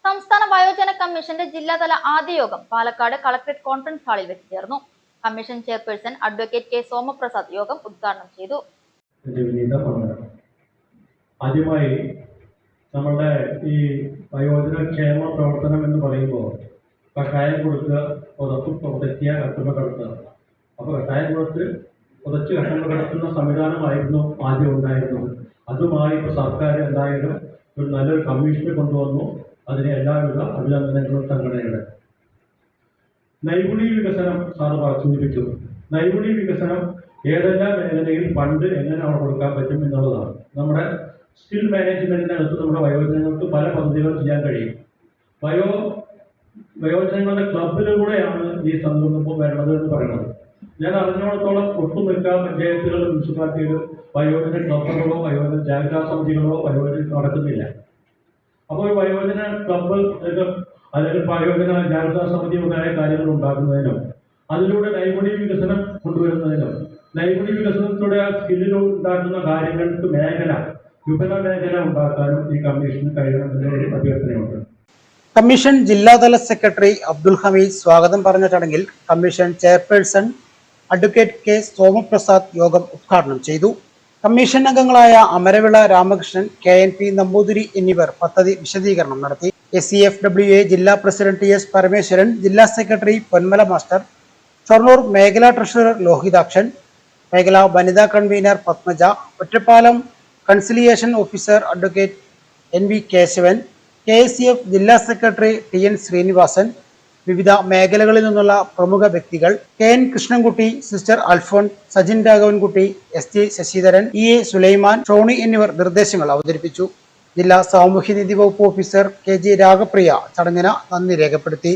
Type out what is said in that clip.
സംസ്ഥാന വയോജന കമ്മീഷന്റെ ജില്ലാതല ആദ്യ യോഗം പാലക്കാട് കളക്ടറേറ്റ് കോൺഫറൻസ് ഹാളിൽ വെച്ച് ചേർന്നു. Commission chairperson advocate K Somaprasad യോഗം ഉദ്ഘാടനം ചെയ്തു. ആദ്യമായി നമ്മളുടെ ഈ വയോജന ക്ഷേമ പ്രവർത്തനം എന്ന് പറയുമ്പോൾ കഷായം കൊടുക്കുക, പുറത്ത് പുതയ്ക്കുക, കട്ടുമ കിടത്തുക. അപ്പോൾ കഷായം കൊടുത്ത് പുതച്ച് കട്ടുമ കിടത്തുന്ന സംവിധാനമായിരുന്നു ആദ്യം ഉണ്ടായിരുന്നത്. അതുമായി ഇപ്പോൾ സർക്കാർ എന്തായാലും ഒരു നല്ലൊരു കമ്മീഷനെ കൊണ്ടുവന്നു. അതിനെ എല്ലാവിധ അഭിനന്ദനങ്ങളും സംഘടനയുടെ നൈപുണ്യ വികസനം സാറ് സൂചിപ്പിച്ചു. നൈപുണ്യ വികസനം ഏതെല്ലാം മേഖലയിൽ ഫണ്ട് എങ്ങനെ അവിടെ കൊടുക്കാൻ പറ്റും എന്നുള്ളതാണ്. നമ്മുടെ സ്കിൽ മാനേജ്മെന്റിനകത്ത് നമ്മുടെ വയോജനങ്ങൾക്ക് പല പദ്ധതികളും ചെയ്യാൻ കഴിയും. വയോജനങ്ങളുടെ ക്ലബിലൂടെയാണ് ഈ സംരംഭം വരണത് എന്ന് പറയുന്നത്. ഞാൻ അറിഞ്ഞോളത്തോളം ഒട്ടുമിക്ക പഞ്ചായത്തുകളും മുനിസിപ്പാലിറ്റിയിലും വയോജന ക്ലബുകളോ വയോജന ജാഗ്രതാ സമിതികളോ വയോജന നടക്കുന്നില്ല. അപ്പോൾ വയോജന ക്ലബ് അല്ലെങ്കിൽ വയോജന ജാഗ്രതാ സമിതി മുതലായ കാര്യങ്ങൾ ഉണ്ടാക്കുന്നതിനും അതിലൂടെ നൈപുണ്യ വികസനം കൊണ്ടുവരുന്നതിനും നൈപുണ്യ വികസനത്തിലൂടെ ആ സ്കില്ലിൽ ഉണ്ടാക്കുന്ന കാര്യങ്ങൾക്ക് വിപുല മേഖല ഉണ്ടാക്കാനും ഈ കമ്മീഷന് കഴിയണമെന്നൊരു അഭ്യർത്ഥനയുണ്ട്. കമ്മീഷൻ ജില്ലാതല സെക്രട്ടറി അബ്ദുൽ ഹമീദ് സ്വാഗതം പറഞ്ഞ ചടങ്ങിൽ commission chairperson advocate K Somaprasad യോഗം ഉദ്ഘാടനം ചെയ്തു. കമ്മീഷൻ അംഗങ്ങളായ അമരവിള രാമകൃഷ്ണൻ, KNP നമ്പൂതിരി എന്നിവർ പദ്ധതി വിശദീകരണം നടത്തി. SCFWA ജില്ലാ പ്രസിഡന്റ് TS പരമേശ്വരൻ, ജില്ലാ സെക്രട്ടറി പൊന്മല മാസ്റ്റർ, ഷൊർണൂർ മേഖലാ ട്രഷറർ ലോഹിതാക്ഷൻ, മേഖലാ വനിതാ convener Padmaja, Ottapalam conciliation officer advocate NV Kesavan, KSCF ജില്ലാ സെക്രട്ടറി TN ശ്രീനിവാസൻ, വിവിധ മേഖലകളിൽ നിന്നുള്ള പ്രമുഖ വ്യക്തികൾ KN Krishnankutty, sister Alphonse, Sajin Raghavankutty, ST Sasidharan, EA Sulaiman, Shoni എന്നിവർ നിർദ്ദേശങ്ങൾ അവതരിപ്പിച്ചു. ജില്ലാ സാമൂഹ്യനീതി വകുപ്പ് ഓഫീസർ KG രാഗപ്രിയ ചടങ്ങിന് നന്ദി രേഖപ്പെടുത്തി.